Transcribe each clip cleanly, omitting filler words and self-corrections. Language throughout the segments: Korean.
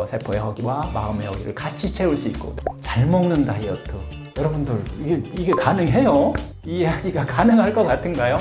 세포의 허기와 마음의 허기를 같이 채울 수 있고 잘 먹는 다이어트 여러분들 이게 가능해요? 이 이야기가 가능할 것 같은가요?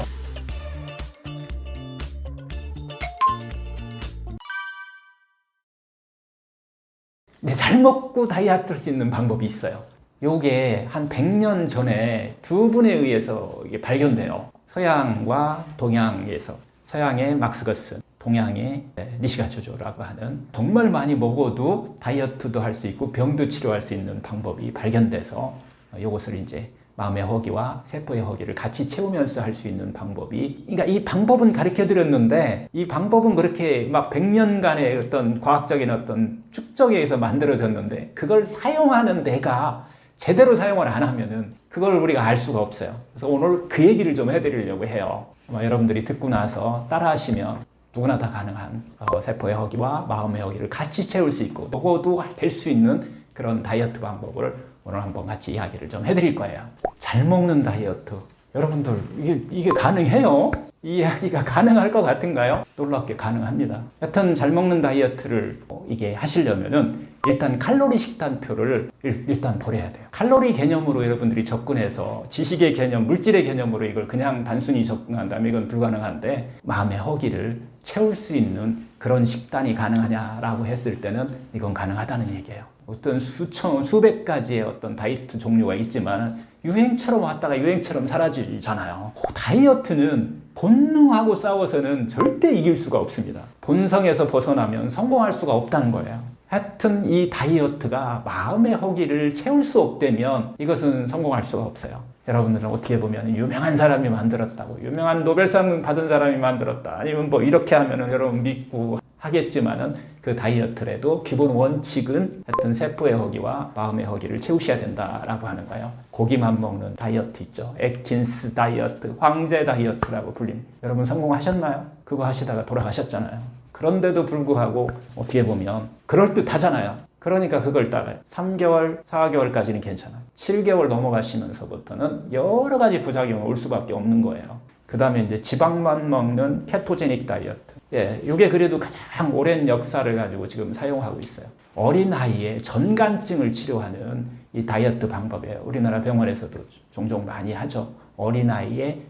근데 잘 먹고 다이어트 할 수 있는 방법이 있어요. 요게 한 100년 전에 두 분에 의해서 이게 발견돼요. 서양과 동양에서 서양의 막스거슨, 동양의 니시가초조라고 하는 정말 많이 먹어도 다이어트도 할 수 있고 병도 치료할 수 있는 방법이 발견돼서 이것을 이제 마음의 허기와 세포의 허기를 같이 채우면서 할 수 있는 방법이, 그러니까 이 방법은 가르쳐 드렸는데 이 방법은 그렇게 막 100년간의 어떤 과학적인 어떤 축적에 의해서 만들어졌는데 그걸 사용하는 내가 제대로 사용을 안 하면은 그걸 우리가 알 수가 없어요. 그래서 오늘 그 얘기를 좀 해드리려고 해요. 아마 여러분들이 듣고 나서 따라하시면 누구나 다 가능한 세포의 허기와 마음의 허기를 같이 채울 수 있고 먹어도 될 수 있는 그런 다이어트 방법을 오늘 한번 같이 이야기를 좀 해드릴 거예요. 잘 먹는 다이어트 여러분들 이게 가능해요? 이 이야기가 가능할 것 같은가요? 놀랍게 가능합니다. 여튼 잘 먹는 다이어트를 이게 하시려면은 일단 칼로리 식단표를 일단 버려야 돼요. 칼로리 개념으로 여러분들이 접근해서 지식의 개념, 물질의 개념으로 이걸 그냥 단순히 접근한다면 이건 불가능한데 마음의 허기를 채울 수 있는 그런 식단이 가능하냐라고 했을 때는 이건 가능하다는 얘기예요. 어떤 수백 가지의 어떤 다이어트 종류가 있지만 유행처럼 왔다가 유행처럼 사라지잖아요. 다이어트는 본능하고 싸워서는 절대 이길 수가 없습니다. 본성에서 벗어나면 성공할 수가 없다는 거예요. 하여튼 이 다이어트가 마음의 허기를 채울 수 없다면 이것은 성공할 수가 없어요. 여러분들은 어떻게 보면 유명한 사람이 만들었다고, 유명한 노벨상 받은 사람이 만들었다, 아니면 뭐 이렇게 하면은 여러분 믿고 하겠지만은 그 다이어트라도 기본 원칙은 하여튼 세포의 허기와 마음의 허기를 채우셔야 된다라고 하는 거예요. 고기만 먹는 다이어트 있죠. 애킨스 다이어트, 황제 다이어트라고 불립니다. 여러분 성공하셨나요? 그거 하시다가 돌아가셨잖아요. 그런데도 불구하고 어떻게 보면 그럴듯하잖아요. 그러니까 그걸 따라요. 3개월, 4개월까지는 괜찮아요. 7개월 넘어가시면서부터는 여러 가지 부작용이 올 수밖에 없는 거예요. 그 다음에 이제 지방만 먹는 케토제닉 다이어트. 이게 그래도 가장 오랜 역사를 가지고 지금 사용하고 있어요. 어린 아이의 전간증을 치료하는 이 다이어트 방법이에요. 우리나라 병원에서도 종종 많이 하죠. 어린 아이의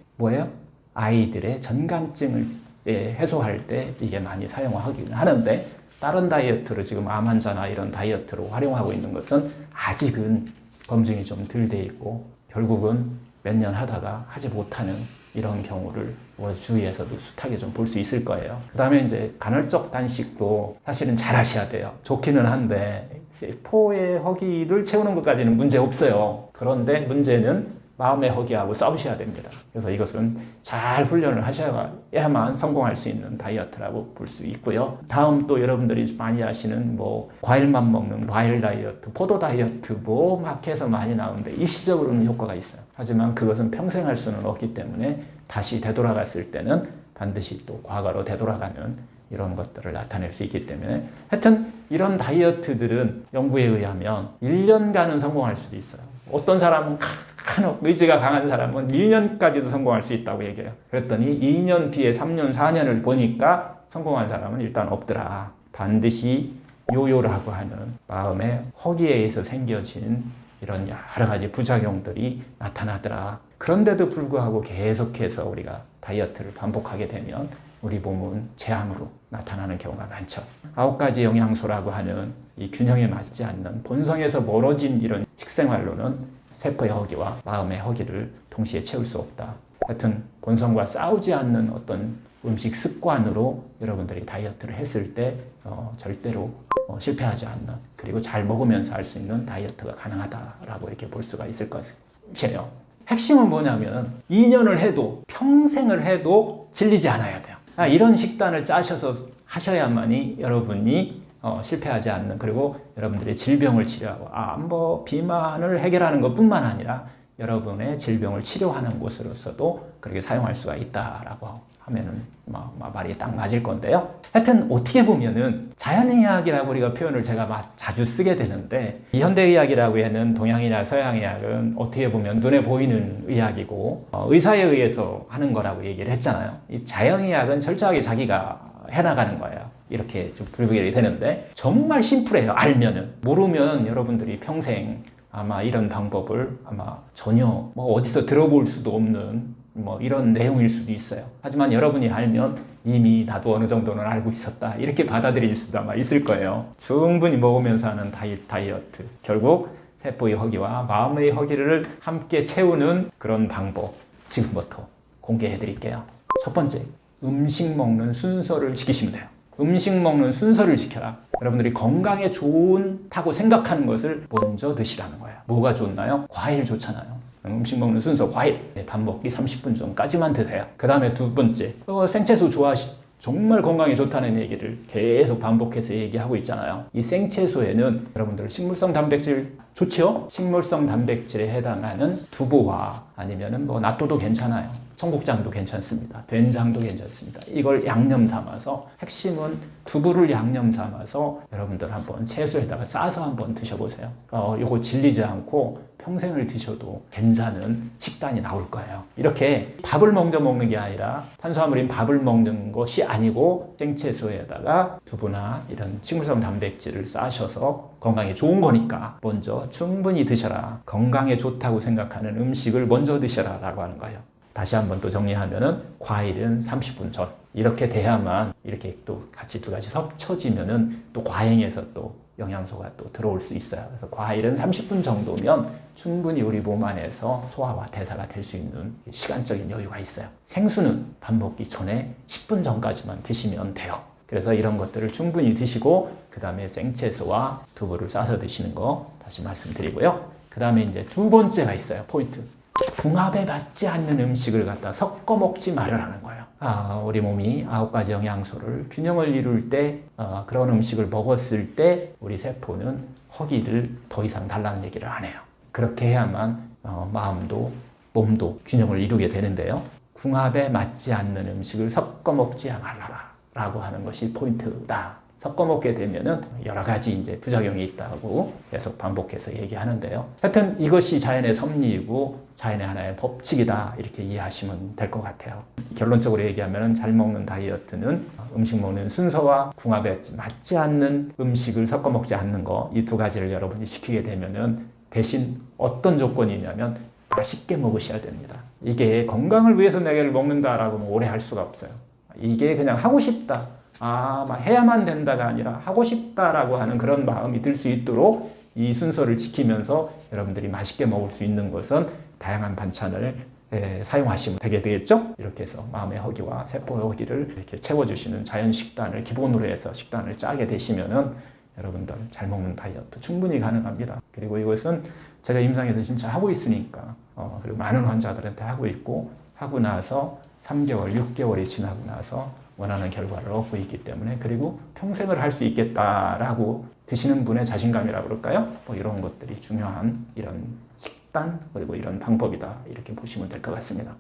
아이들의 전간증을 해소할 때 이게 많이 사용하긴 하는데 다른 다이어트로 지금 암 환자나 이런 다이어트로 활용하고 있는 것은 아직은 검증이 좀 덜 돼 있고 결국은 몇 년 하다가 하지 못하는 이런 경우를 주위에서도 숱하게 좀 볼 수 있을 거예요. 그 다음에 이제 간헐적 단식도 사실은 잘 하셔야 돼요. 좋기는 한데 세포의 허기를 채우는 것까지는 문제 없어요. 그런데 문제는 마음의 허기하고 싸우셔야 됩니다. 그래서 이것은 잘 훈련을 하셔야만 성공할 수 있는 다이어트라고 볼 수 있고요. 다음 또 여러분들이 많이 하시는 과일만 먹는 과일 다이어트, 포도 다이어트 막 해서 많이 나오는데 일시적으로는 효과가 있어요. 하지만 그것은 평생 할 수는 없기 때문에 다시 되돌아갔을 때는 반드시 또 과거로 되돌아가는 이런 것들을 나타낼 수 있기 때문에 하여튼 이런 다이어트들은 연구에 의하면 1년간은 성공할 수도 있어요. 어떤 사람은 의지가 강한 사람은 1년까지도 성공할 수 있다고 얘기해요. 그랬더니 2년 뒤에 3년, 4년을 보니까 성공한 사람은 일단 없더라. 반드시 요요라고 하는 마음의 허기에 의해서 생겨진 이런 여러 가지 부작용들이 나타나더라. 그런데도 불구하고 계속해서 우리가 다이어트를 반복하게 되면 우리 몸은 재앙으로 나타나는 경우가 많죠. 9가지 영양소라고 하는 이 균형에 맞지 않는 본성에서 멀어진 이런 식생활로는 세포의 허기와 마음의 허기를 동시에 채울 수 없다. 하여튼 본성과 싸우지 않는 어떤 음식 습관으로 여러분들이 다이어트를 했을 때 절대로 실패하지 않는, 그리고 잘 먹으면서 할 수 있는 다이어트가 가능하다라고 이렇게 볼 수가 있을 것이에요. 핵심은 뭐냐면 2년을 해도 평생을 해도 질리지 않아야 돼요. 이런 식단을 짜셔서 하셔야만이 여러분이 실패하지 않는, 그리고 여러분들의 질병을 치료하고 암, 비만을 해결하는 것뿐만 아니라 여러분의 질병을 치료하는 곳으로서도 그렇게 사용할 수가 있다라고 하면은 말이 딱 맞을 건데요. 하여튼 어떻게 보면은 자연의학이라고 우리가 표현을 제가 자주 쓰게 되는데, 이 현대의학이라고 하는 동양이나 서양의학은 어떻게 보면 눈에 보이는 의학이고 의사에 의해서 하는 거라고 얘기를 했잖아요. 이 자연의학은 철저하게 자기가 해나가는 거예요. 이렇게 좀 불구하게 되는데 정말 심플해요. 알면은. 모르면 여러분들이 평생 아마 이런 방법을 아마 전혀 뭐 어디서 들어볼 수도 없는 뭐 이런 내용일 수도 있어요. 하지만 여러분이 알면 이미 나도 어느 정도는 알고 있었다 이렇게 받아들일 수도 아마 있을 거예요. 충분히 먹으면서 하는 다이어트, 결국 세포의 허기와 마음의 허기를 함께 채우는 그런 방법 지금부터 공개해 드릴게요. 첫 번째, 음식 먹는 순서를 지키시면 돼요. 음식 먹는 순서를 지켜라. 여러분들이 건강에 좋다고 생각하는 것을 먼저 드시라는 거예요. 뭐가 좋나요? 과일 좋잖아요. 음식 먹는 순서, 과일. 밥 먹기 30분 전까지만 드세요. 그 다음에 두 번째, 생채소 정말 건강에 좋다는 얘기를 계속 반복해서 얘기하고 있잖아요. 이 생채소에는 여러분들 식물성 단백질 좋죠? 식물성 단백질에 해당하는 두부와 아니면은 뭐 낫또도 괜찮아요. 청국장도 괜찮습니다. 된장도 괜찮습니다. 이걸 양념 삼아서, 핵심은 두부를 양념 삼아서 여러분들 한번 채소에다가 싸서 한번 드셔보세요. 요거 질리지 않고 평생을 드셔도 괜찮은 식단이 나올 거예요. 이렇게 밥을 먼저 먹는 게 아니라 탄수화물인 밥을 먹는 것이 아니고 생채소에다가 두부나 이런 식물성 단백질을 싸셔서 건강에 좋은 거니까 먼저 충분히 드셔라. 건강에 좋다고 생각하는 음식을 먼저 드셔라 라고 하는 거예요. 다시 한번 또 정리하면은 과일은 30분 전 이렇게 돼야만, 이렇게 또 같이 두 가지 섭쳐지면은 또 과행해서 또 영양소가 또 들어올 수 있어요. 그래서 과일은 30분 정도면 충분히 우리 몸 안에서 소화와 대사가 될 수 있는 시간적인 여유가 있어요. 생수는 밥 먹기 전에 10분 전까지만 드시면 돼요. 그래서 이런 것들을 충분히 드시고 그 다음에 생채소와 두부를 싸서 드시는 거 다시 말씀드리고요. 그 다음에 이제 두 번째가 있어요. 포인트. 궁합에 맞지 않는 음식을 갖다 섞어 먹지 말으라는 거예요. 우리 몸이 9가지 영양소를 균형을 이룰 때 그런 음식을 먹었을 때 우리 세포는 허기를 더 이상 달라는 얘기를 안 해요. 그렇게 해야만 마음도 몸도 균형을 이루게 되는데요. 궁합에 맞지 않는 음식을 섞어 먹지 말아라 라고 하는 것이 포인트다. 섞어 먹게 되면은 여러 가지 이제 부작용이 있다고 계속 반복해서 얘기하는데요. 하여튼 이것이 자연의 섭리이고 자연의 하나의 법칙이다 이렇게 이해하시면 될 것 같아요. 결론적으로 얘기하면 잘 먹는 다이어트는 음식 먹는 순서와 궁합에 맞지 않는 음식을 섞어 먹지 않는 거, 이 두 가지를 여러분이 지키게 되면은 대신 어떤 조건이 있냐면 맛있게 먹으셔야 됩니다. 이게 건강을 위해서 내가 먹는다라고 오래 할 수가 없어요. 이게 그냥 하고 싶다. 막 해야만 된다가 아니라 하고 싶다라고 하는 그런 마음이 들 수 있도록 이 순서를 지키면서 여러분들이 맛있게 먹을 수 있는 것은 다양한 반찬을 사용하시면 되겠죠? 이렇게 해서 마음의 허기와 세포의 허기를 이렇게 채워주시는 자연 식단을 기본으로 해서 식단을 짜게 되시면은 여러분들 잘 먹는 다이어트 충분히 가능합니다. 그리고 이것은 제가 임상에서 진짜 하고 있으니까 그리고 많은 환자들한테 하고 있고, 하고 나서 3개월, 6개월이 지나고 나서 원하는 결과를 얻고 있기 때문에, 그리고 평생을 할 수 있겠다라고 드시는 분의 자신감이라고 그럴까요? 뭐 이런 것들이 중요한 이런 식단 그리고 이런 방법이다 이렇게 보시면 될 것 같습니다.